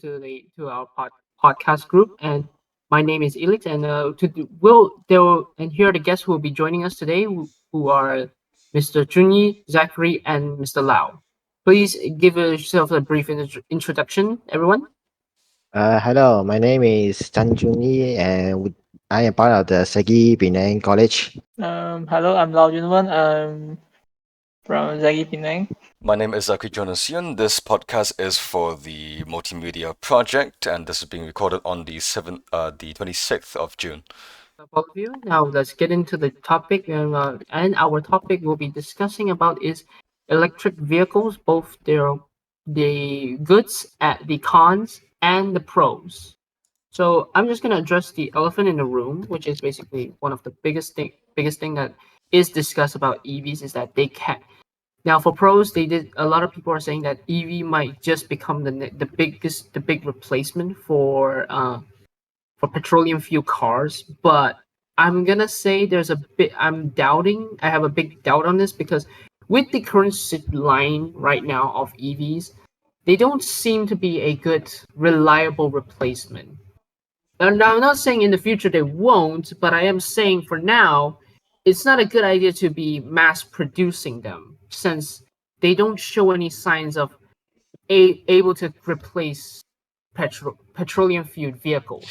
to our podcast group. And my name is Elix, and will there will, and here are the guests who will be joining us today, who are Mr. Junyi, Zachary, and Mr. Lau. Please give yourself a brief introduction, everyone. Hello, my name is Chan Junyi, and I am part of the Segi Penang College. Hello, I'm Lao Junwan. I'm from Zagi Penang. My name is Zaki Jonasian. This podcast is for the multimedia project, and this is being recorded on the 26th of June. Both of you. Now let's get into the topic, and our topic we'll be discussing about is electric vehicles, both the goods, the cons, and the pros. So I'm just gonna address the elephant in the room, which is basically one of the biggest thing that is discussed about EVs is that they can. Now for pros, they did a lot of people are saying that EV might just become the big replacement for petroleum fuel cars, but I'm gonna say I have a big doubt on this because with the current line right now of EVs, they don't seem to be a good, reliable replacement. And I'm not saying in the future they won't, but I am saying for now, it's not a good idea to be mass producing them since they don't show any signs of able to replace petroleum fueled vehicles.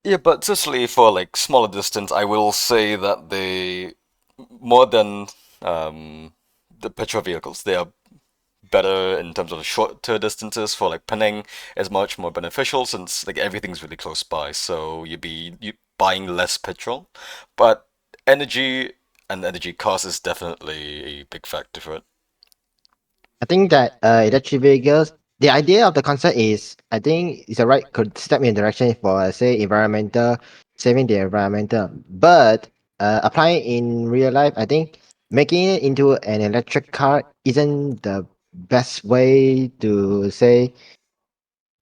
Yeah, but especially for like smaller distance, I will say that they more than the petrol vehicles, they are better in terms of the shorter distances. For like Penang is much more beneficial since like everything's really close by, so you buying less petrol, but energy and energy cost is definitely a big factor for it. I think that electric vehicles, the idea of the concept is, I think, is a right could step in direction for say environmental saving the environmental, but applying in real life, I think making it into an electric car isn't the best way to say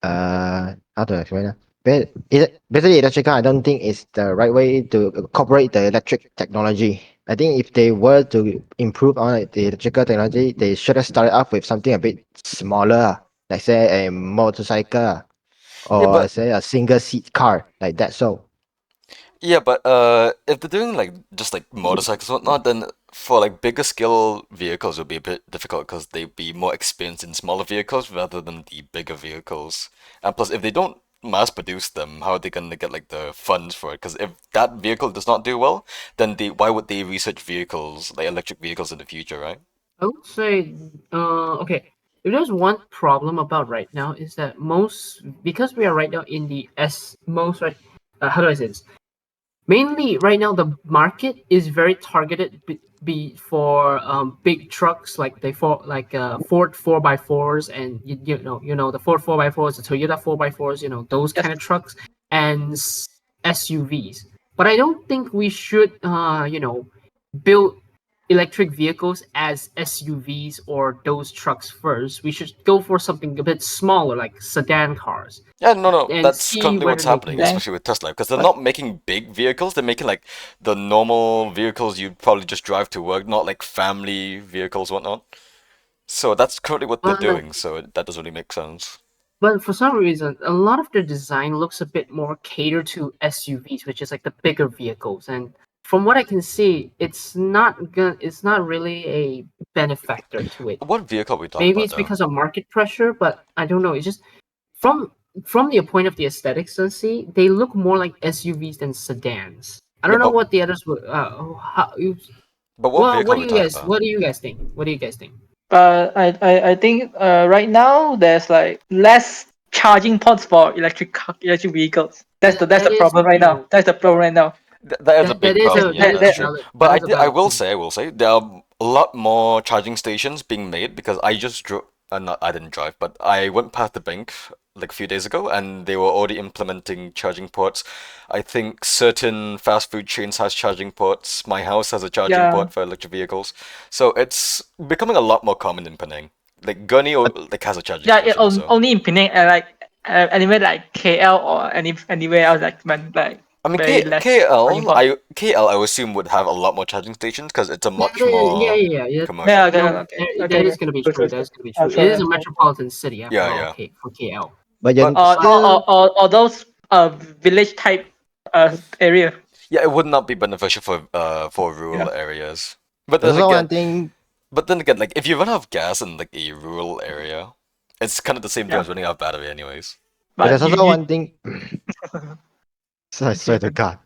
how to explain it? Basically, electric car, I don't think is the right way to incorporate the electric technology. I think if they were to improve on the electrical technology, they should have started off with something a bit smaller, like say a motorcycle Yeah, or but say a single seat car like that. So if they're doing like just like motorcycles and whatnot, then for like bigger scale vehicles it would be a bit difficult because they'd be more experienced in smaller vehicles rather than the bigger vehicles. And plus, if they don't mass produce them, how are they gonna get like the funds for it? Because if that vehicle does not do well, then why would they research vehicles like electric vehicles in the future, right? I would say, okay, if there's one problem about right now is that because we are right now in the most right, how do I say this? Mainly right now the market is very targeted for big trucks like Ford 4x4s and the Ford 4x4s, the Toyota 4x4s, those Yes. kind of trucks and SUVs. But I don't think we should build electric vehicles as SUVs or those trucks first. We should go for something a bit smaller like sedan cars Yeah, no, no, and that's see currently whether what's they can happening, work. Then, especially with Tesla, because they're but not making big vehicles. They're making like the normal vehicles you'd probably just drive to work, not like family vehicles, whatnot. So that's currently what they're But doing, so that doesn't really make sense. But for some reason, a lot of their design looks a bit more catered to SUVs, which is like the bigger vehicles. And from what I can see, it's not really a benefactor to it. What vehicle are we talking Maybe about it's though? because of market pressure, but I don't know. It's just from from the point of the aesthetics, let's see, they look more like SUVs than sedans. I Yeah, don't know what the others would. but what Well, vehicle are we talking about? what do you guys think? What do you guys think? I think right now there's like less charging ports for electric vehicles. That's That the is problem right now. true. That's the problem right now. That is a That big is problem. a Yeah, That, that is that's a that, true. valid But that is a I valid point. will say, there are a lot more charging stations being made because I just drove. Not I didn't drive, but I went past the bank like a few days ago, and they were already implementing charging ports. I think certain fast food chains has charging ports. My house has a charging yeah, port for electric vehicles, so it's becoming a lot more common in Penang. Like Gurney, like has a charging station also. only in Penang and like anywhere like KL or anywhere else like when like I mean, very less charging KL, port. I would assume would have a lot more charging stations because it's a Yeah, much more yeah. commercial. Okay, No, okay, okay, that okay. is going to be Good, true. good, That good. is going to be true. I'm It sorry, is I'm a sorry. metropolitan city after Yeah, all. yeah. For KL. but But you're still or those village type area. yeah, it would not be beneficial for Yeah. rural areas. But there's then also again, one thing. like if you run out of gas in like a rural area, it's kind of the same thing Yeah. as running out of battery, anyways. But there's But also you one thing. So I swear continue, to God.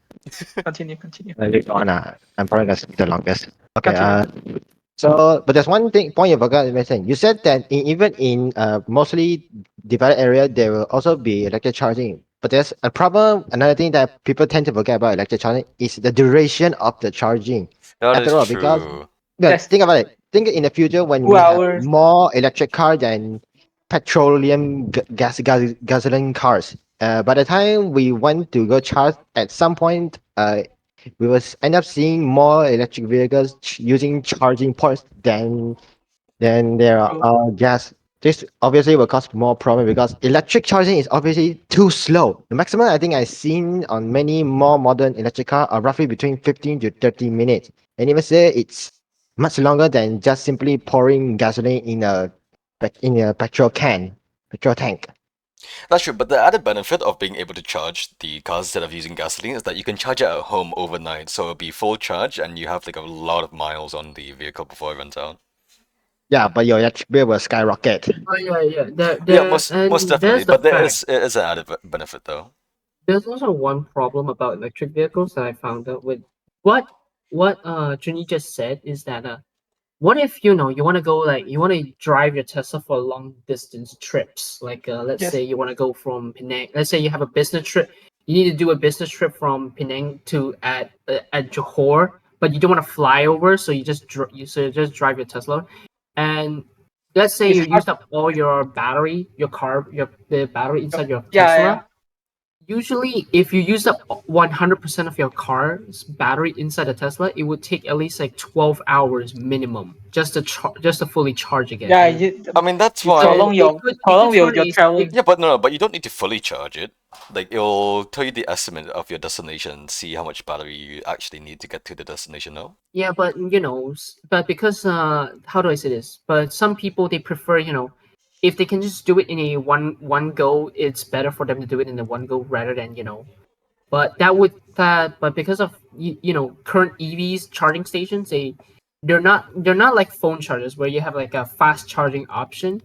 continue, Later on, I'm probably gonna speak the longest. Okay. continue. So, but there's one thing point you forgot to mention. You said that even in mostly developed area, there will also be electric charging. But there's a problem. Another thing that people tend to forget about electric charging is the duration of the charging. That is After all, because true. That's think about it. Think in the future when two we have hours. more electric car than petroleum gasoline cars. By the time we want to go charge, at some point, we will end up seeing more electric vehicles using charging ports than there are True. gas. This obviously will cause more problem because electric charging is obviously too slow. The maximum I think I've seen on many more modern electric car are roughly between 15 to 30 minutes. And even say it's much longer than just simply pouring gasoline in a petrol tank. That's true, but the added benefit of being able to charge the cars instead of using gasoline is that you can charge it at home overnight, so it'll be full charge and you have like a lot of miles on the vehicle before it runs out. Yeah, but your electric bill will skyrocket. Oh yeah, yeah. Yeah, There, most and definitely, there's the but fact. it is an added benefit though. There's also one problem about electric vehicles that I found out with what Junyi just said is that what if you want to go like you want to drive your Tesla for long distance trips like let's say Yes. you want to go from Penang, let's say you have a business trip, you need to do a business trip from Penang to at Johor, but you don't want to fly over, so you just drive your Tesla, and let's say It's you hard. used up all your battery, your the battery inside your Yeah, yeah, Tesla. Usually, if you use up 100% of your car's battery inside a Tesla, it would take at least like 12 hours minimum just to fully charge again. yeah. And You I mean, that's you why. it could prolong turn your traveling. Yeah, but no, but you don't need to fully charge it. Like it'll tell you the estimate of your destination, see how much battery you actually need to get to the destination. No. yeah, but but because how do I say this? But some people they prefer if they can just do it in a one go, it's better for them to do it in a one go rather than but but because of current EVs charging stations, they're not like phone chargers where you have like a fast charging option. Yeah,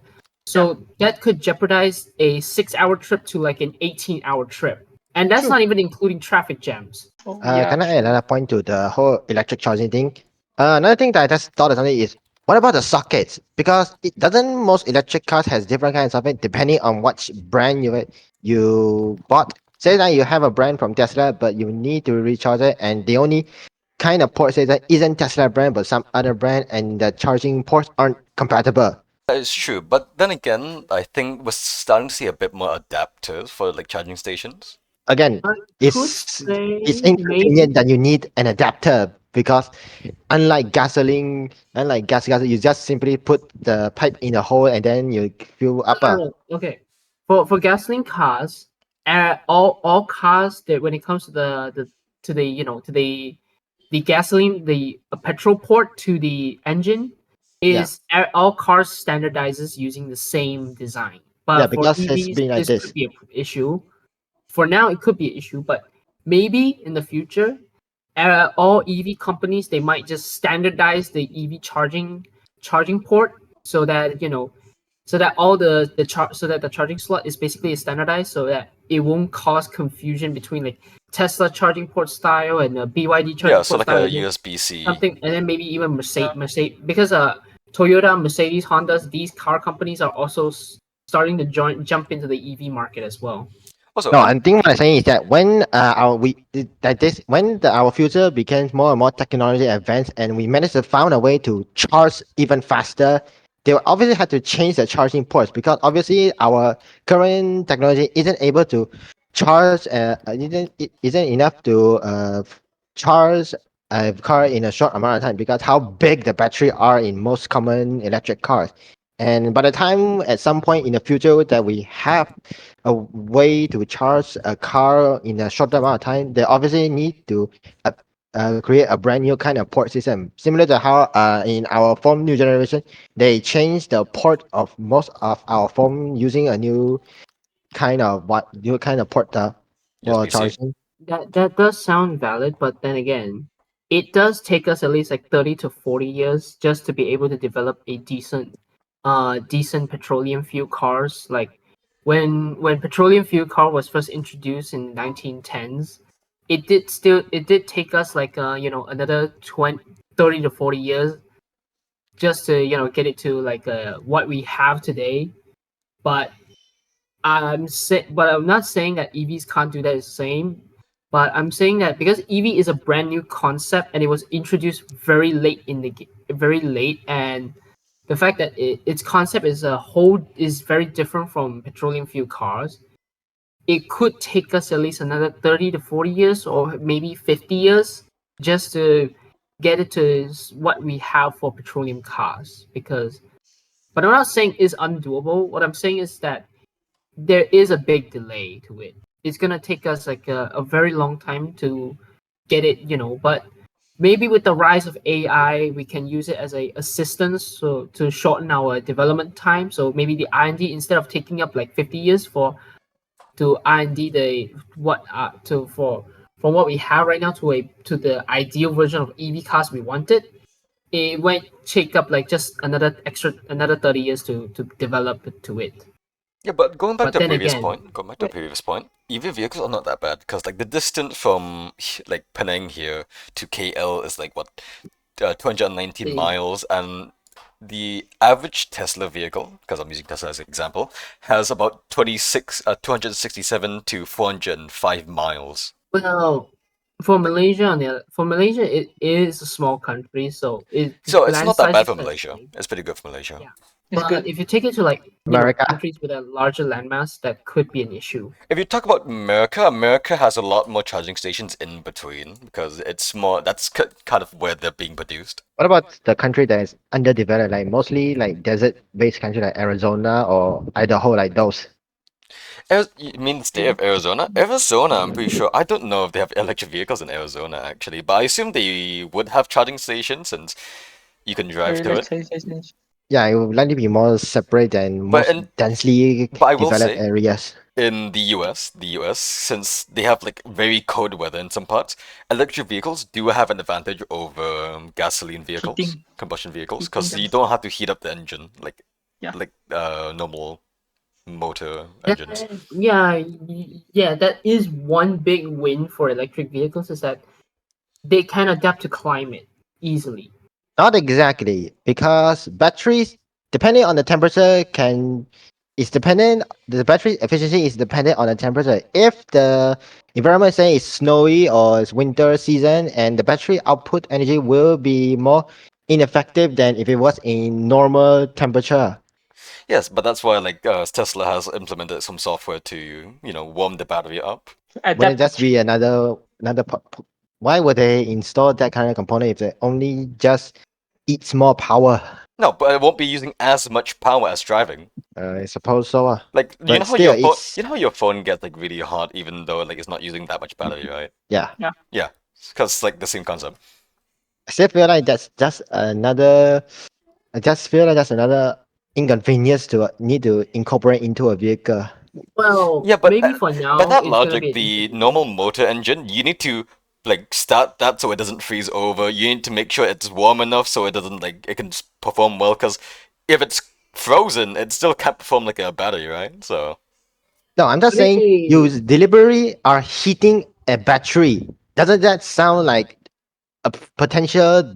So that could jeopardize a 6 hour trip to like an 18-hour trip. And that's true. not even including traffic jams. Oh, yeah, Can I add true. another point to the whole electric charging thing? Another thing that I just thought of something is what about the sockets? Because it doesn't most electric cars has different kinds of socket depending on which brand you bought. Say that you have a brand from Tesla, but you need to recharge it, and the only kind of port says that isn't Tesla brand but some other brand, and the charging ports aren't compatible. That is true, but then again, I think we're starting to see a bit more adapters for like charging stations. Again, I could it's it's say maybe. inconvenient that you need an adapter because unlike gas, you just simply put the pipe in a hole and then you fill up. No. Okay. For gasoline cars, all cars that when it comes to the the gasoline petrol port to the engine Yeah, is all cars standardizes using the same design. yeah, But for because it's EVs, been like this this. could be an issue. For now, it could be an issue, but maybe in the future, all EV companies they might just standardize the EV charging port so that so that all so that the charging slot is basically standardized so that it won't cause confusion between like Tesla charging port style and BYD Yeah, charging so port like style a and then USB-C. something and then maybe even Yeah. Mercedes because Toyota, Mercedes, Hondas, these car companies are also starting to jump into the EV market as well. Also, No, I think what I'm saying is that when our future becomes more and more technology advanced, and we manage to find a way to charge even faster, they will obviously have to change the charging ports because obviously our current technology isn't able to charge isn't enough to charge a car in a short amount of time because how big the battery are in most common electric cars. And by the time at some point in the future that we have a way to charge a car in a short amount of time, they obviously need to create a brand new kind of port system, similar to how in our phone new generation they changed the port of most of our phone using a new new kind of port for USB-C. charging. That does sound valid, but then again, it does take us at least like 30 to 40 years just to be able to develop a decent petroleum fuel cars. Like when petroleum fuel car was first introduced in 1910s, it did take us like another 20 30 to 40 years just to get it to like what we have today. But but I'm not saying that EVs can't do that the same. But I'm saying that because EV is a brand new concept and it was introduced very late, and the fact that its concept is a whole is very different from petroleum fuel cars. It could take us at least another 30 to 40 years or maybe 50 years just to get it to what we have for petroleum cars. Because, but I'm not saying it's undoable. What I'm saying is that there is a big delay to it. It's gonna take us like a very long time to get it, but maybe with the rise of AI, we can use it as a assistance so to shorten our development time. So maybe the R&D, instead of taking up like 50 years for to R&D the what to for from what we have right now to the ideal version of EV cars we wanted, it might take up like just another 30 years to develop it to it. Yeah, but going back But to a then previous again, point, EV vehicles are not that bad because like the distance from like Penang here to KL is like what 219 eh, miles, and the average Tesla vehicle, because I'm using Tesla as an example, has about 267 to 405 miles. well, for Malaysia, it is a small country, so the So it's land not that bad size is for quite Malaysia. big. It's pretty good for Malaysia. Yeah, It's but good. if you take it to like America. countries with a larger landmass, that could be an issue. If you talk about America, America has a lot more charging stations in between because it's more that's kind of where they're being produced. What about the country that is underdeveloped, like mostly like desert-based country like Arizona or Idaho, like those? You mean the state Yeah. of Arizona? Arizona, I'm pretty sure. I don't know if they have electric vehicles in Arizona actually, but I assume they would have charging stations since you can drive to Let's it. say Yeah, it would likely be more separate than But most in, densely but I will developed say, areas. in the US, since they have like very cold weather in some parts, electric vehicles do have an advantage over gasoline vehicles, heating, combustion vehicles, heating. because you Yes. don't have to heat up the engine Yeah. like normal motor That, engines. yeah, that is one big win for electric vehicles is that they can adapt to climate easily. Not exactly, because batteries, depending on the temperature, can is dependent. The battery efficiency is dependent on the temperature. If the environment say is snowy or it's winter season, and the battery output energy will be more ineffective than if it was in normal temperature. Yes, but that's why like Tesla has implemented some software to warm the battery up. Wouldn't Adapt. that be another? Why would they install that kind of component if they only just eats more power? No, but it won't be using as much power as driving. I suppose so. Like But still, it's you know how your phone gets like really hot even though like it's not using that much battery, right? yeah. Yeah. Yeah, because like the same concept. I still feel like that's just another. I just feel like that's another inconvenience to need to incorporate into a vehicle. Well, Yeah, maybe for by now that it's gonna be logic, an the normal inconvenience. motor engine, you need to like start that so it doesn't freeze over. You need to make sure it's warm enough so it doesn't like it can perform well. Because if it's frozen, it still can't perform like a battery, right? So No, I'm just saying you Maybe deliberately are heating a battery. Doesn't that sound like a potential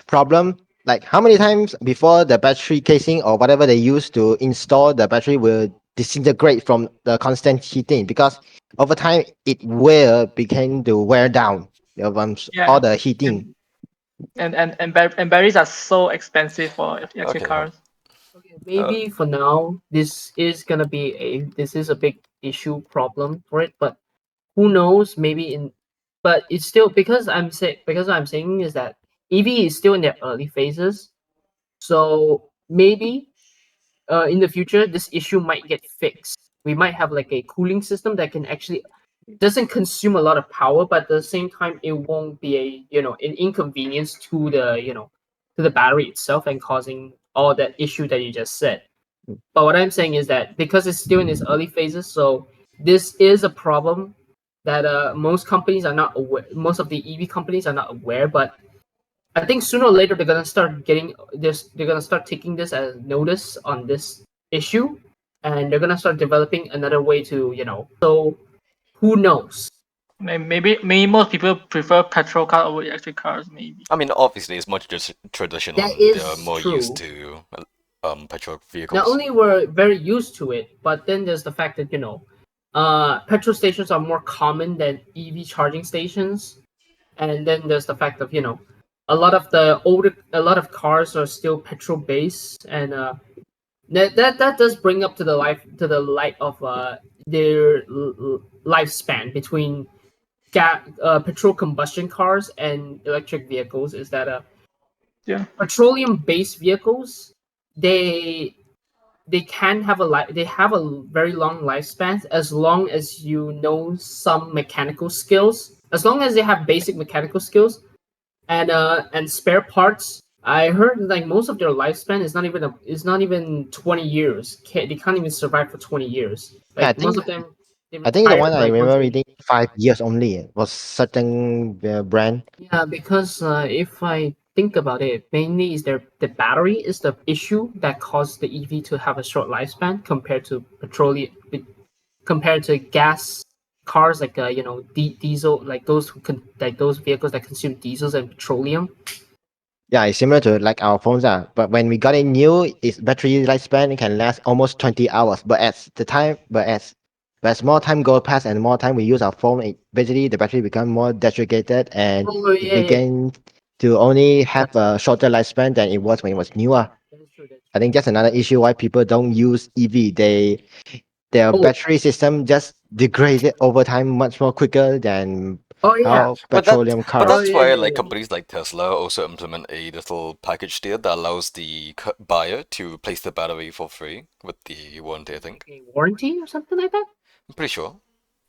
problem? Like how many times before the battery casing or whatever they use to install the battery will disintegrate from the constant heating? Because over time it will begin to wear down all Yeah. the heating. And and batteries are so expensive for electric okay, cars. okay, uh, maybe for now this is a big issue problem for it, but who knows? Maybe in but it's still because I'm saying is that EV is still in their early phases, so maybe in the future this issue might get fixed. We might have like a cooling system that can actually doesn't consume a lot of power, but at the same time it won't be a an inconvenience to the to the battery itself and causing all that issue that you just said. But what I'm saying is that because it's still in its early phases, so this is a problem that most companies are not aware. Most of the EV companies are not aware, but I think sooner or later they're gonna start getting this. They're gonna start taking this as notice on this issue, and they're gonna start developing another way to, So who knows? Maybe most people prefer petrol car over electric cars. Maybe. I mean, obviously, it's much traditional That and they're is more used true. to petrol Not vehicles. only we're very used to it, but then there's the fact that petrol stations are more common than EV charging stations, and then there's the fact of a lot of cars are still petrol based, and that does bring up to the light of their lifespan between petrol combustion cars and electric vehicles. Is that Yeah. petroleum based vehicles, they they can have they have a very long lifespan as long as you know some mechanical skills, as long as they have basic mechanical skills and spare parts. I heard like most of their lifespan is not even 20 years. They can't even survive for 20 years. Yeah, Like most of them, they I think the retire one I like once remember they. reading 5 years only was certain brand. Yeah, because if I think about it, mainly is the battery is the issue that caused the EV to have a short lifespan compared to gas cars like diesel, like those vehicles that consume diesels and petroleum. Yeah, it's similar to like our phones are. But when we got it new, its battery lifespan can last almost 20 hours. But as more time goes past and more time we use our phone, basically the battery become more deteriorated and Oh it yeah, yeah. began to only have a shorter lifespan than it was when it was newer. That is true. That's I true. think that's another issue why people don't use EV. Their Oh, battery system just degrades over time much more quicker than oh yeah. how But that, petroleum but Oh cars. that's yeah, why yeah, like yeah. companies like Tesla also implement a little package deal that allows the buyer to replace the battery for free with the warranty. I Like think a warranty or something like that. I'm pretty sure.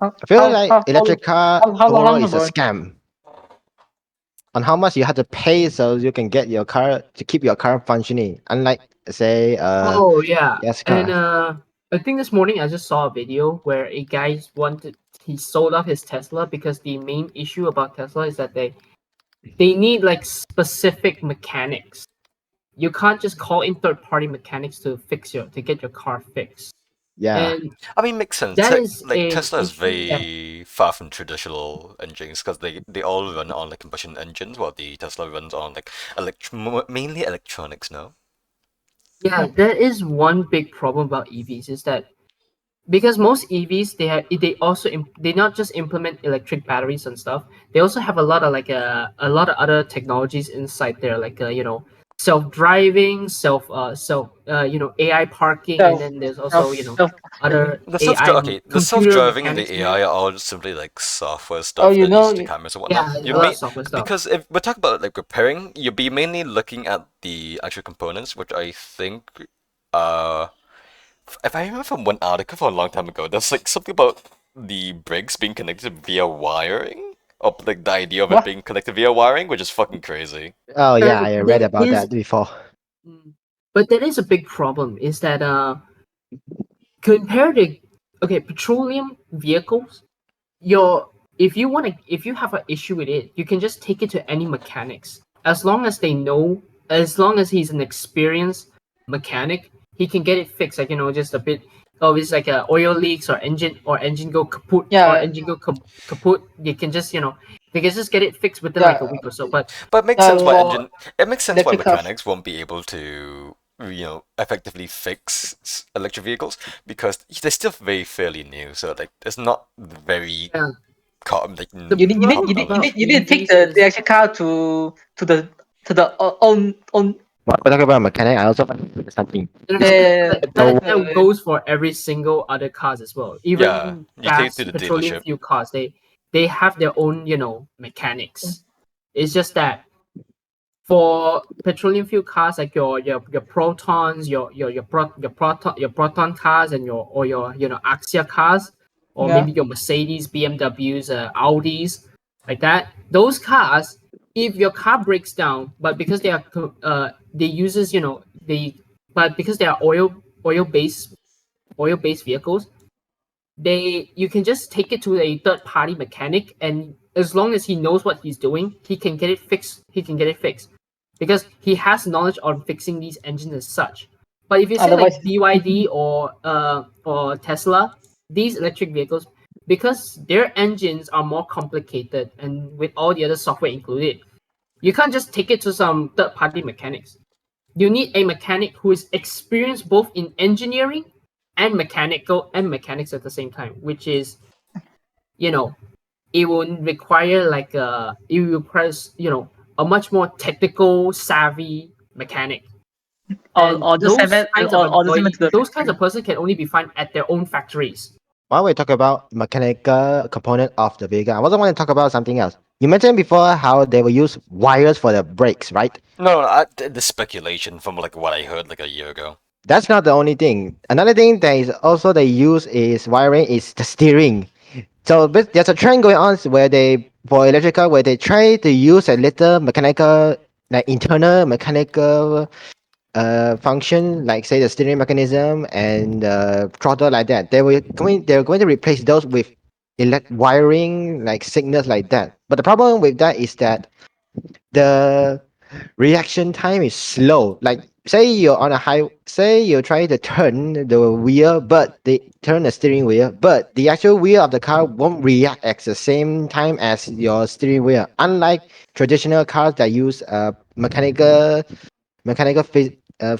How I feel how like how electric how, car how overall long the is a warranty? scam on how much you have to pay so you can get your car to keep your car functioning. Unlike say Oh yeah, gas and car. I think this morning I just saw a video where a guy wanted he sold off his Tesla because the main issue about Tesla is that they need like specific mechanics. You can't just call in third party mechanics to get your car fixed, Yeah. and I mean, makes sense. that is Like an Tesla is issue that. very far from traditional engines because they all run on like combustion engines, while the Tesla runs on like mainly electronics now. Yeah, that is one big problem about EVs is that because most EVs they also they not just implement electric batteries and stuff. They also have a lot of a lot of other technologies inside there, like self driving, AI parking, and Self then there's also self driving. other AI The self computer driving and mechanics the in there. AI are all simply like software Oh, stuff that uses the cameras and whatnot. Yeah, You a lot of may software stuff. because if we talk about like repairing, you'll be mainly looking at the actual components, which I think uh if I remember from one article from a long time ago, there's like something about the brakes being connected via wiring. Or like the idea of it what? being connected via wiring, which is fucking crazy. Oh yeah, And I read there about is, that before. but there is a big problem. Is that compared to petroleum vehicles, your if you have an issue with it, you can just take it to any mechanics. As long as he's an experienced mechanic, he can get it fixed. Like just a bit. Oh, it's like oil leaks or engine go kaput or Yeah, engine go kaput. They can just get it fixed within like a yeah, week or so. But But it makes sense why for engine. It makes sense why electric cars. mechanics won't be able to, effectively fix electric vehicles because they're still very fairly new. So like, it's not very yeah, like the common knowledge. You need to take EVs the is electric car to the own. But talking about mechanic, I also find something. no, It's no, so that goes for every single other cars as well. Yeah, Even you take it to the petroleum dealership. fuel cars, they have their own mechanics. It's just that for petroleum fuel cars like your protons, your proton cars and your Axia cars, or Yeah, maybe your Mercedes, BMWs, Audis, like that. Those cars, if your car breaks down, but because they are they uses they but because they are oil-based vehicles, you can just take it to a third party mechanic, and as long as he knows what he's doing, he can get it fixed. Because he has knowledge on fixing these engines as such. But if you say Otherwise, like BYD or Tesla, these electric vehicles, because their engines are more complicated and with all the other software included, you can't just take it to some third party mechanics. You need a mechanic who is experienced both in engineering and mechanics at the same time, which is, you know, it will require a much more technical savvy mechanic. And or just send it, or just send it to the those kinds factory. of person can only be found at their own factories. While we talk about mechanical component of the vehicle, I also want to talk about something else. You mentioned before how they will use wires for the brakes, right? No, the speculation from like what I heard like a year ago. That's not the only thing. Another thing that is also they use is wiring is the steering. So there's a trend going on where they for electrical where they try to use a little mechanical like internal mechanical function like say the steering mechanism and throttle like that. They're going to replace those with wiring like signals like that. But the problem with that is that the reaction time is slow. Like say you're on a high, say you're trying to turn the wheel, but they turn the steering wheel, but the actual wheel of the car won't react at the same time as your steering wheel. Unlike traditional cars that use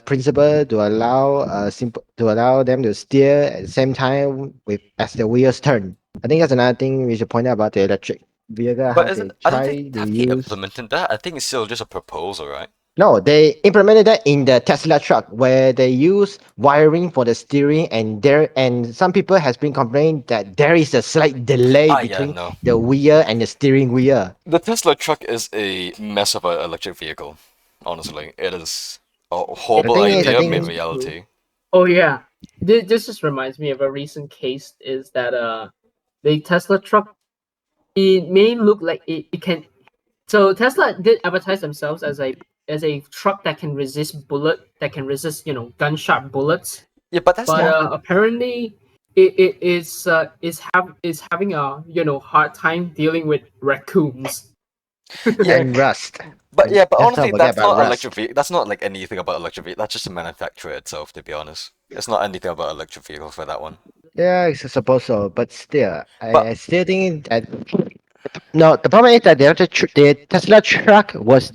principle to allow simple to allow them to steer at the same time with as the wheels turn. I think that's another thing we should point out about the electric vehicle, how But they isn't I don't think try to have they use. implemented that? I think it's still just a proposal, right? No, they implemented that in the Tesla truck where they use wiring for the steering and some people has been complaining that there is a slight delay Ah, yeah, between no. the wheel and the steering wheel. The Tesla truck is a mess of an electric vehicle. Honestly, it is a The horrible thing is, I idea in think reality. Oh yeah, this just reminds me of a recent case. Is that the Tesla truck? It may look like it can. So Tesla did advertise themselves as a truck that can resist gunshot bullets. Yeah, but that's But not. apparently is having a hard time dealing with raccoons. Yeah, and rust. but yeah, but Let's not honestly, forget that's about not rust. electric vehicle. That's not like anything about electric vehicle. That's just the manufacturer itself, to be honest. It's not anything about electric vehicles for that one. Yeah, I suppose so, but still, But I still think that no. The problem is that the Tesla truck was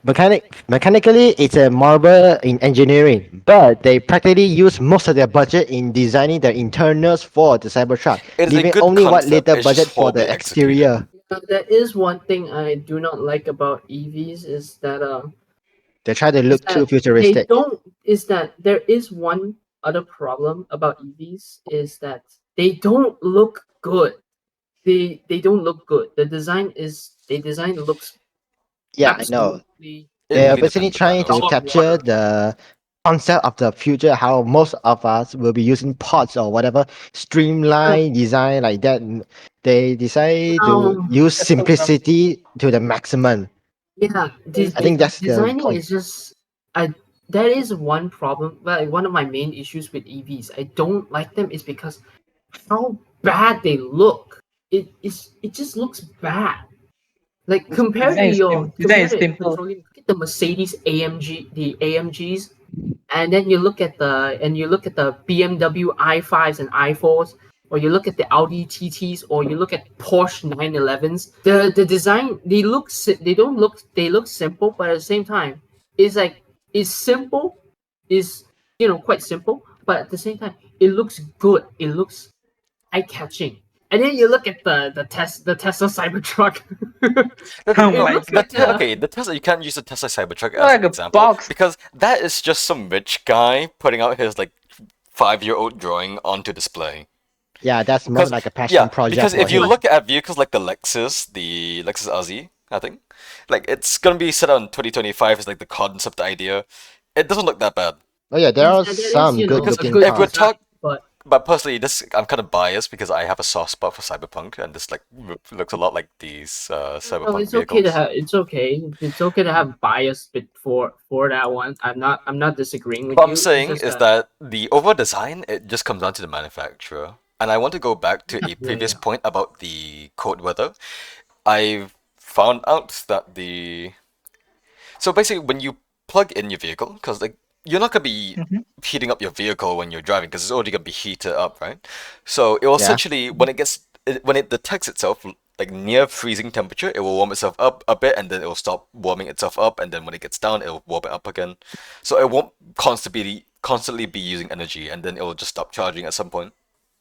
mechanically it's a marvel in engineering, but they practically use most of their budget in designing the internals for the Cybertruck, it is a leaving good only what concept. little It's just budget for the horribly executed. exterior. There is one thing I do not like about EVs They try to is look too that they futuristic. don't is that there is one other problem about EVs is that they don't look good. They don't look good. The design looks Yeah, I know. absolutely It They're really basically depends on the trying to panels. dog capture water. the concept of the future, how most of us will be using pods or whatever Uh, streamlined design like that. They decide to um, use That's so dumb. simplicity to the maximum. yeah, I think that's the designing point. is just I. That is one problem. Like one of my main issues with EVs. I don't like them is because how bad they look. It just looks bad. Like Design is compare it simple. controlling. Look at the Mercedes AMGs, and then you look at the BMW i5s and i4s, or you look at the Audi TTs, or you look at Porsche 911s. The design they look simple, but at the same time, it's like it's simple, is quite simple, but at the same time, it looks good. It looks eye catching. And then you look at the Tesla Cybertruck. The, Oh It my looks god. like a okay, the Tesla. You can't use the Tesla Cybertruck as Like an a example box. because that is just some rich guy putting out his like 5-year-old drawing onto display. Yeah, that's more Because like a passion yeah, project because for if you him. look at vehicles like the Lexus RZ, I think, like it's gonna be set out in 2025 as like the concept idea. It doesn't look that bad Oh yeah, there are that is some good a because looking good if we're cars. design, talk but but personally, this I'm kind of biased because I have a soft spot for cyberpunk, and this like looks a lot like these No, cyberpunk it's okay to vehicles. have. It's okay. It's okay to have bias for that one. I'm not disagreeing with What I'm you. It's saying just is that. that the overall design it just comes down to the manufacturer. And I want to go back to Yeah, a yeah, previous yeah. point about the cold weather. I found out that the so basically when you plug in your vehicle, because like you're not gonna be Mhm. heating up your vehicle when you're driving because it's already gonna be heated up, right? So it will Yeah. essentially when it detects itself like near freezing temperature, it will warm itself up a bit and then it will stop warming itself up, and then when it gets down, it will warm it up again. So it won't constantly be using energy, and then it will just stop charging at some point.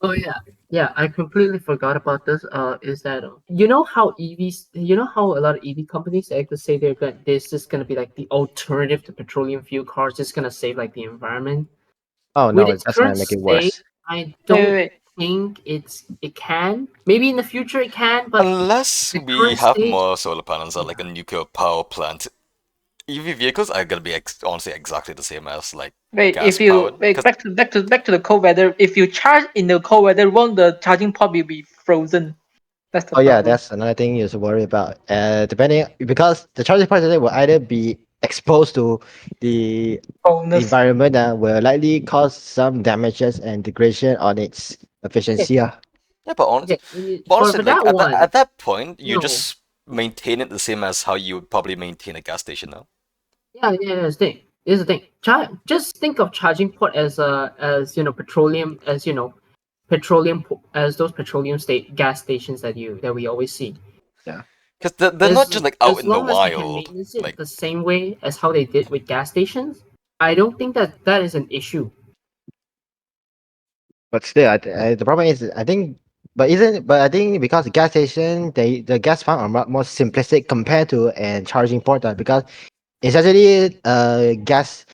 Oh yeah, yeah. I completely forgot about this. Is that you know how EVs? You know how a lot of EV companies they like to say they're going. This is going to be like the alternative to petroleum fuel cars. It's going to save like the environment. Oh With no, its that's current gonna make it state, worse. I Wait, wait, don't wait. think it can. Maybe in the future it can, but Unless the we current have state, more solar panels at yeah. like a nuclear power plant, EV vehicles are gonna be honestly exactly the same as like Wait, gas if you powered. wait Because back to the cold weather, if you charge in the cold weather, won't the charging port will be frozen? That's the Oh yeah, problem. that's another thing you should worry about. Depending because the charging point today will either be exposed to the Bonus. environment that will likely cause some damages and degradation on its Okay, efficiency. yeah, okay. but For honestly, for like that one, at that point, you no. just maintain it the same as how you would probably maintain a gas station now. Yeah, yeah. Here's the thing. Here's the thing. Just think of charging port as petroleum as as those petroleum state gas stations that we always see. Yeah. Because they're not just like out As in the long as they can wild. maintenance it Like the same way as how they did with gas stations, I don't think that is an issue. But still, the problem is, I think, but I think because the gas station, the gas pump are more simplistic compared to a charging port, because it's actually gas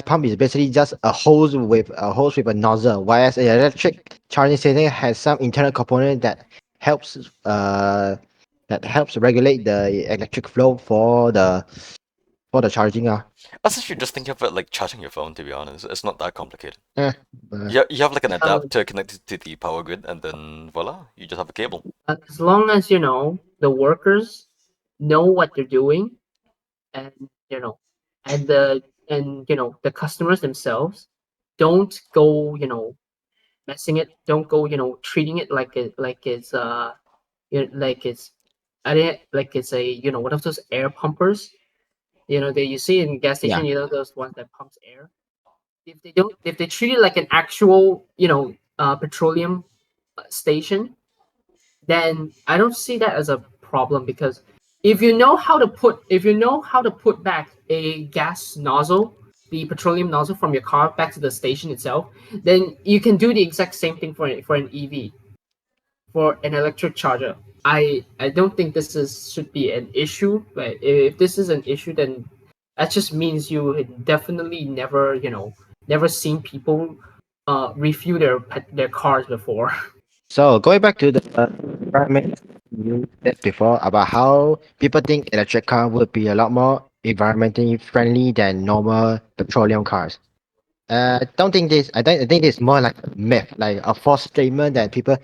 pump is basically just a hose with a nozzle, whereas an electric charging station has some internal component helps uh that helps regulate the electric flow for the charging. that's if you're just thinking of it like charging your phone. To be honest, it's not that complicated. Eh, uh, You have like an Uh, adapter connected to the power grid, and then voila, you just have a cable. as long as the workers know what they're doing, and and the customers themselves don't go messing it, don't go treating it like it's like it's like it's a one of those air pumpers that you see in gas yeah. station, those ones that pumps air. If they treat it like an actual petroleum station, then I don't see that as a problem, because if you know how to put back a gas nozzle, the petroleum nozzle from your car back to the station itself, then you can do the exact same thing for an EV, for an electric charger. I don't think this is should be an issue, but if this is an issue, then that just means you had definitely never seen people refuel their cars before. So going back to the environment you said before about how people think electric car would be a lot more environmentally friendly than normal petroleum cars. I don't think this. I think it's more like a myth, like a false statement that people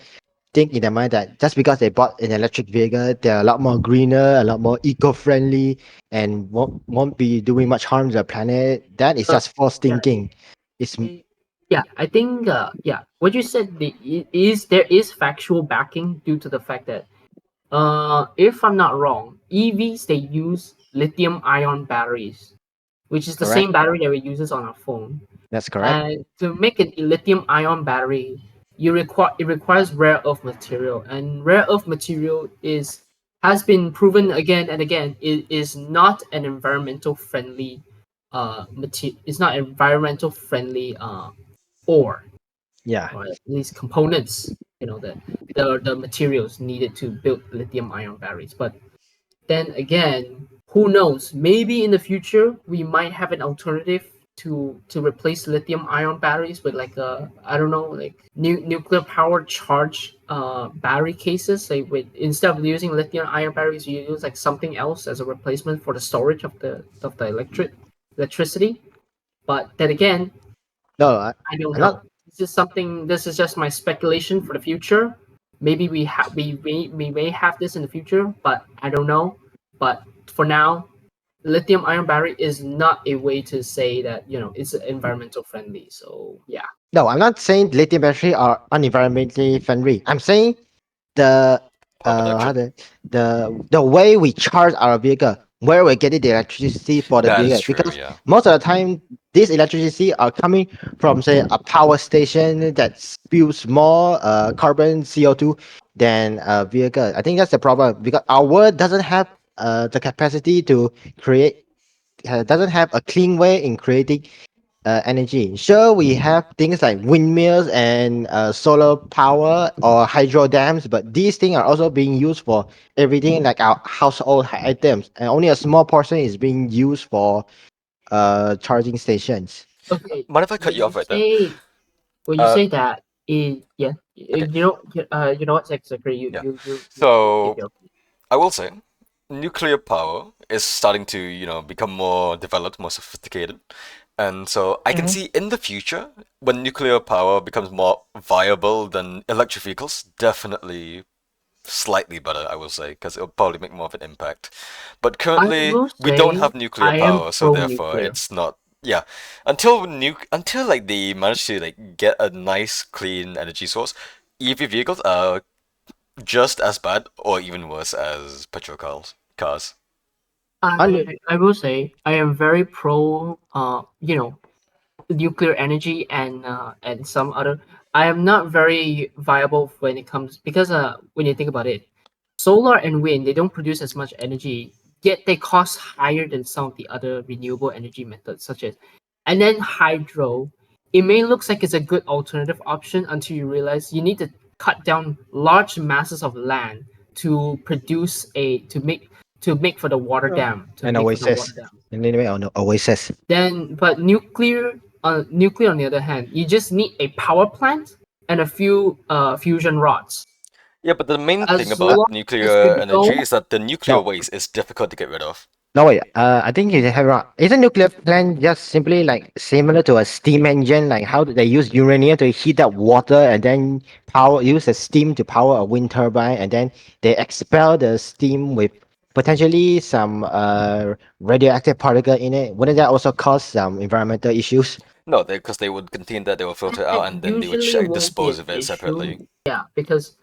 think in their mind that just because they bought an electric vehicle, they're a lot more greener, a lot more eco-friendly, and won't be doing much harm to the planet. That is Uh, just false yeah, thinking. It's yeah, I think what you said, there is factual backing due to the fact that if I'm not wrong, EVs they use lithium ion batteries, which is the correct. same battery that we uses on our phone. That's correct. And to make a lithium ion battery, it requires rare earth material, and rare earth material is has been proven again and again it is not an environmental friendly it's not environmental friendly ore, Yeah. or at least components, the materials needed to build lithium ion batteries. But then again, who knows? Maybe in the future we might have an alternative to replace lithium ion batteries with like I don't know, like nuclear powered charge battery cases. Like with instead of using lithium ion batteries, you use like something else as a replacement for the storage of the electricity. But then again, No, I don't I'm know. not. this is something. This is just my speculation for the future. Maybe we may have this in the future, but I don't know. But for now, lithium ion battery is not a way to say that it's environmental friendly. So yeah. No, I'm not saying lithium battery are unenvironmentally friendly. I'm saying the Power how production. the way we charge our vehicle, where we're getting the electricity for the That is vehicle, true. because Yeah. most of the time this electricity are coming from say a power station that spews more carbon CO2 than a vehicle. I think that's the problem because our world doesn't have the capacity to create doesn't have a clean way in creating energy. Sure, we have things like windmills and solar power or hydro dams, but these things are also being used for everything like our household items, and only a small portion is being used for charging stations. Okay. Mind if I cut When you you off right there? say when you Uh, say that, yeah, okay. you know what, Zachary, Yeah. you give So your I will say, nuclear power is starting to, become more developed, more sophisticated. And so I can Mm-hmm. see in the future, when nuclear power becomes more viable than electric vehicles, definitely slightly better, I will say, because it'll probably make more of an impact. But I currently, will we don't say have nuclear I am power, so pro therefore nuclear. it's not. Yeah, until like they manage to like get a nice clean energy source, EV vehicles are just as bad or even worse as petrol cars. Under I will say I am very pro nuclear energy and some other. I am not very viable when it comes because when you think about it, solar and wind, they don't produce as much energy, yet they cost higher than some of the other renewable energy methods, such as, and then hydro. It may look like it's a good alternative option until you realize you need to cut down large masses of land to produce a to make for the water Oh. dam to and make for the water Oasis, dam. and anyway, oh no, Oasis. Then, but nuclear on the other hand, you just need a power plant and a few fusion rods. Yeah, but the main thing As Uh, about long as nuclear you energy know, is that the nuclear no, waste is difficult to get rid of. No, wait. I think you have wrong. Isn't nuclear plant just simply like similar to a steam engine? Like how do they use uranium to heat up water and then use the steam to power a wind turbine, and then they expel the steam with potentially some radioactive particle in it. Wouldn't that also cause some environmental issues? No, because they would contain that, they will filter that out, and then they would usually won't be dispose an of it issue. separately. Yeah, because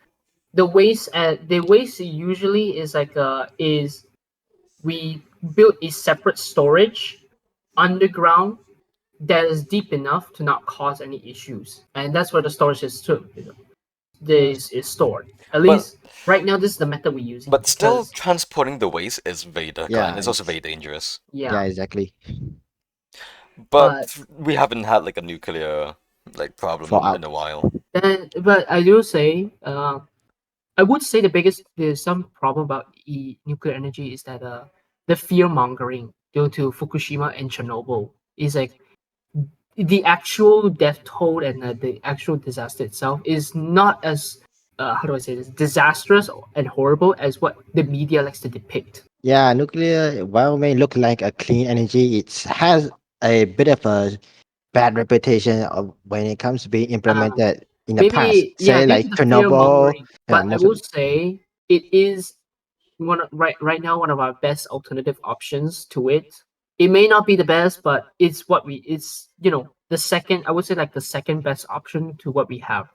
the waste usually is we build a separate storage underground that is deep enough to not cause any issues, and that's where the storage is too. Yes. This is stored. At But least right now, this is the method we're using but still, because transporting the waste is very difficult, and Yeah, it's also very dangerous. yeah, yeah, exactly. but But we haven't had like a nuclear like problem Fallout. in a while. but I do say I would say the biggest there's some problem about nuclear energy is that the fear mongering due to Fukushima and Chernobyl is like the actual death toll and the actual disaster itself is not as how do I say this disastrous and horrible as what the media likes to depict. Yeah, nuclear, while may look like a clean energy, it has a bit of a bad reputation of when it comes to being Um, implemented in the past. maybe yeah, Say due to like the fear Chernobyl, mongering, yeah, but I most of will say it is right now one of our best alternative options to it. It may not be the best, but it's the second, I would say, like the second best option to what we have.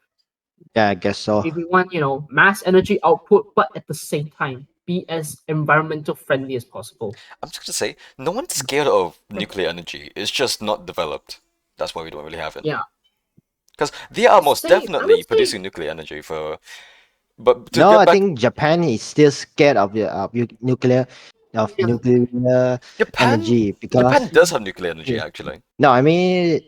yeah, I guess so. If we want mass energy output, but at the same time be as environmental friendly as possible. I'm just gonna say, no one's scared of nuclear energy. It's just not developed. That's why we don't really have it. Yeah, Because they are most say I would definitely say producing nuclear energy for. But to No, get I back, think Japan is still scared of yeah, nuclear Japan, energy Japan because does have nuclear energy actually. no, I mean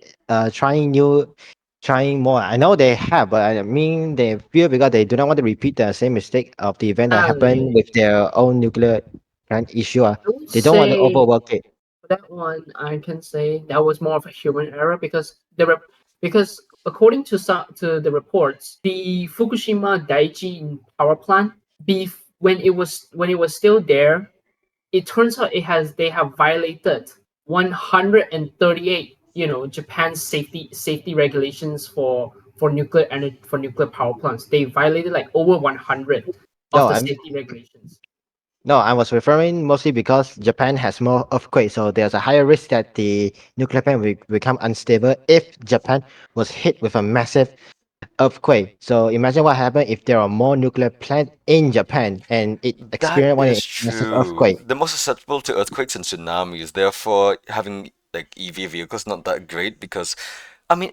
trying more. I know they have, but I mean they fear because they do not want to repeat the same mistake of the event that happened with their own nuclear plant issue. I would They don't want to say overwork it. for that one, I can say that was more of a human error because according to the reports, the Fukushima Daiichi power plant, when it was still there, it turns out they have violated 138 Japan's safety regulations for nuclear energy for nuclear power plants. They violated like over 100 of No, the I'm safety regulations. no, I was referring mostly because Japan has more earthquakes, so there's a higher risk that the nuclear plant will become unstable if Japan was hit with a massive earthquake. So imagine what happened if there are more nuclear plants in Japan and it That experienced one is massive true. earthquake. They're more susceptible to earthquakes and tsunamis. Therefore, having like EV vehicles not that great because, I mean,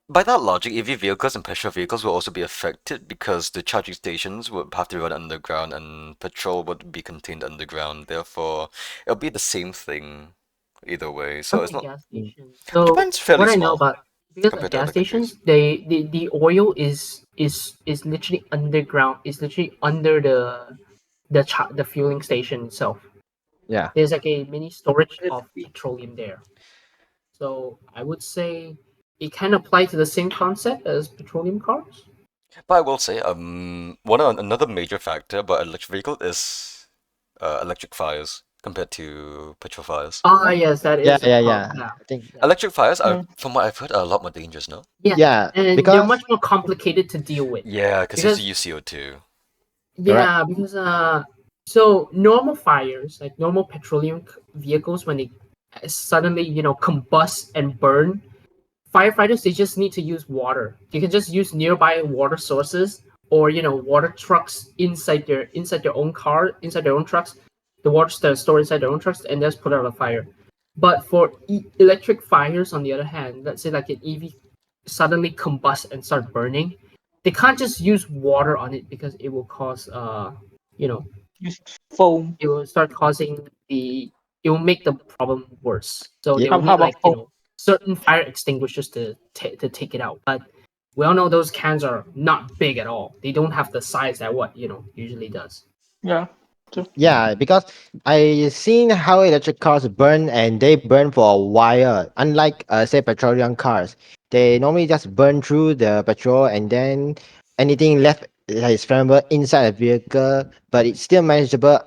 by that logic, EV vehicles and petrol vehicles will also be affected because the charging stations would have to run underground and petrol would be contained underground. Therefore, it'll be the same thing either way. So it's Unlike not. gas Mm. stations. So Japan's fairly what I know small about because at compared to gas other countries. stations, the oil is literally underground. Is literally under the fueling station itself. Yeah. There's like a mini storage It's of petroleum there. So I would say it can apply to the same concept as petroleum cars. But I will say, another major factor about electric vehicle is electric fires compared to petrol fires. Ah, yes, that Yeah, is a yeah, problem. yeah. Yeah, I think yeah, Electric fires are, yeah. from what I've heard, are a lot more dangerous, no? yeah, yeah, and they're because much more complicated to deal with Yeah, because you have to because use CO2. correct. yeah, because so normal fires like normal petroleum vehicles when they suddenly combust and burn, firefighters they just need to use water. You can just use nearby water sources or water trucks inside their own car, inside their own trucks, the water that are stored inside their own trucks, and just put out a fire. But for electric fires, on the other hand, let's say like an EV suddenly combust and start burning, they can't just use water on it because it will cause you know Use foam. it will start causing it will make the problem worse. So Yeah, they will How need about like foam? certain fire extinguishers to take it out. But we all know those cans are not big at all. They don't have the size that what usually does. Yeah. So yeah, because I seen how electric cars burn and they burn for a while. Unlike say petroleum cars, they normally just burn through the petrol and then anything left that is flammable inside the vehicle, but it's still manageable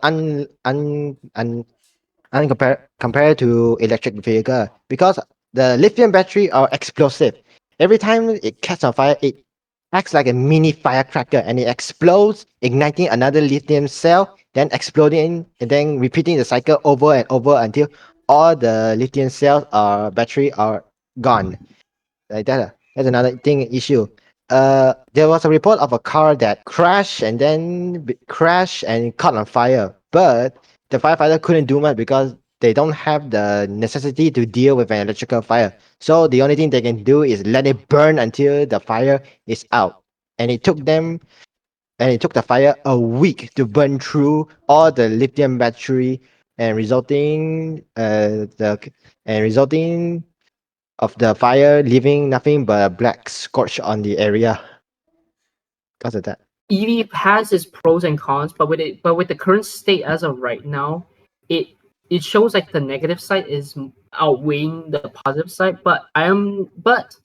compared to electric vehicle because the lithium battery are explosive. Every time it catches on fire, it acts like a mini firecracker and it explodes, igniting another lithium cell, then exploding and then repeating the cycle over and over until all the lithium cells or battery are gone. Like that. That's another thing issue. There was a report of a car that crashed and then crashed and caught on fire, but the firefighter couldn't do much because they don't have the necessity to deal with an electrical fire. So the only thing they can do is let it burn until the fire is out. And it took the fire a week to burn through all the lithium battery and resulting of the fire, leaving nothing but a black scorch on the area because of that. EV has its pros and cons, but with the current state as of right now, it it shows like the negative side is outweighing the positive side. But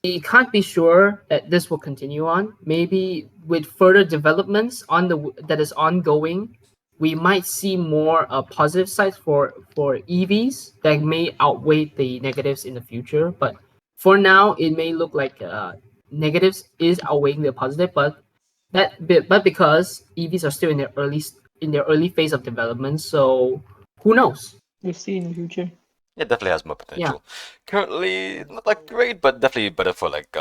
we can't be sure that this will continue on. Maybe with further developments that is ongoing, we might see more positive sides for EVs that may outweigh the negatives in the future. But for now, it may look like negatives is outweighing the positive, but because EVs are still in their early phase of development, so who knows? we'll see in the future. It definitely has more Yeah, potential. Currently, not like great, but definitely better for like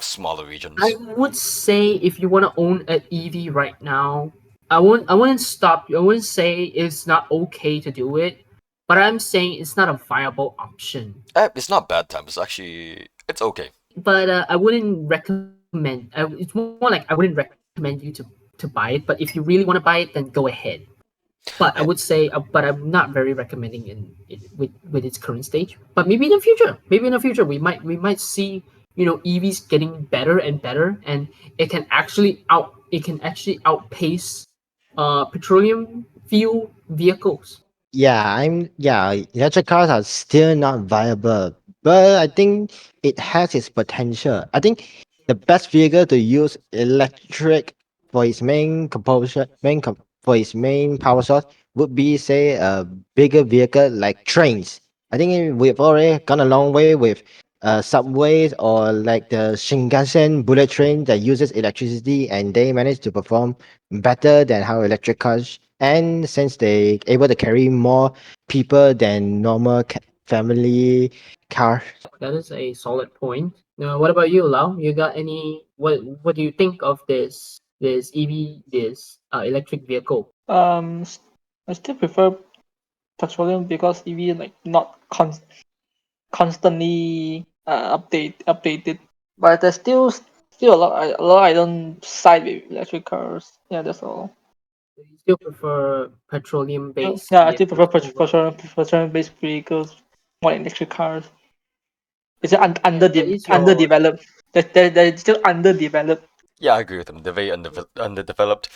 smaller I regions. would say if you want to own an EV right now, I wouldn't stop you. I wouldn't say it's not okay to do it, but I'm saying it's not a viable option. It's not bad time. It's okay. But I wouldn't recommend. It's more like I wouldn't recommend you to buy it. But if you really want to buy it, then go ahead. But I Eh, would say, but I'm not very recommending with its current stage. But maybe in the future, we might see EVs getting better and better, and it can actually outpace petroleum fuel vehicles. Electric cars are still not viable, but I think it has its potential. I think the best vehicle to use electric for its for its main power source would be say a bigger vehicle like trains. I think we've already gone a long way with subways or like the Shinkansen bullet train that uses electricity, and they manage to perform better than how electric cars. And since they able to carry more people than normal family car. That is a solid point. Now, what about you, Lau? You got any? What do you think of this EV, this electric vehicle? I still prefer petroleum because EV like not constantly updated. But there's still a lot I don't side with electric cars. Yeah, that's all. Do you still prefer petroleum-based Yeah, I still prefer vehicles over? petroleum based vehicles more than electric cars. It's Yeah, that is your. underdeveloped. They're still underdeveloped. Yeah, I agree with them. They're very underdeveloped.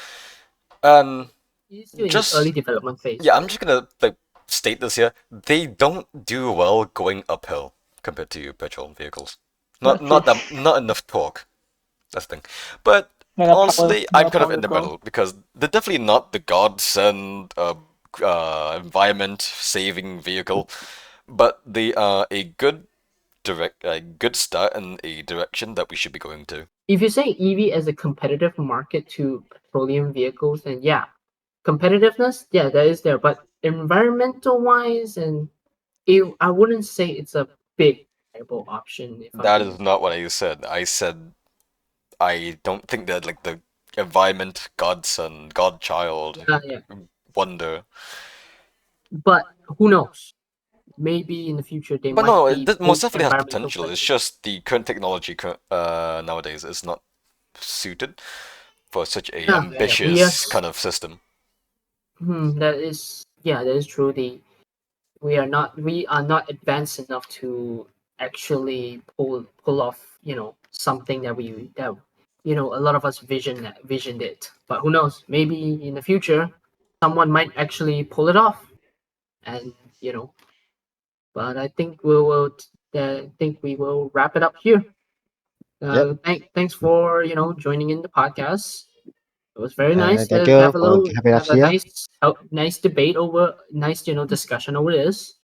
Um, It's still in its early just development phase. yeah, I'm just gonna like state this here. They don't do well going uphill compared to petrol vehicles. That's true. Not enough torque. That's the thing. But honestly, Not I'm a kind of power in to the go. middle because they're definitely not the godsend environment saving vehicle, but they are a good start in a direction that we should be going to. If you say EV as a competitive market to petroleum vehicles, then yeah, competitiveness, yeah, that is there. But environmental wise, and I wouldn't say it's a big viable option if I'm That being. is not what I said. I said I don't think that like the environment godson, godchild Yeah. wonder. But who knows? Maybe in the future they But might no, be it most both definitely has environmental potential. It's friendly. just the current technology nowadays is not suited for such a Yeah. We are. ambitious kind of system. That is. Yeah, that is true. We are not advanced enough to actually pull off something that a lot of us visioned it. But who knows? Maybe in the future, someone might actually pull it off, and you know. But I think we will wrap it up here. Yep. Thanks for joining in the podcast. It was very nice. Thank Let's you have a for little having us have a here. nice debate over nice discussion over this.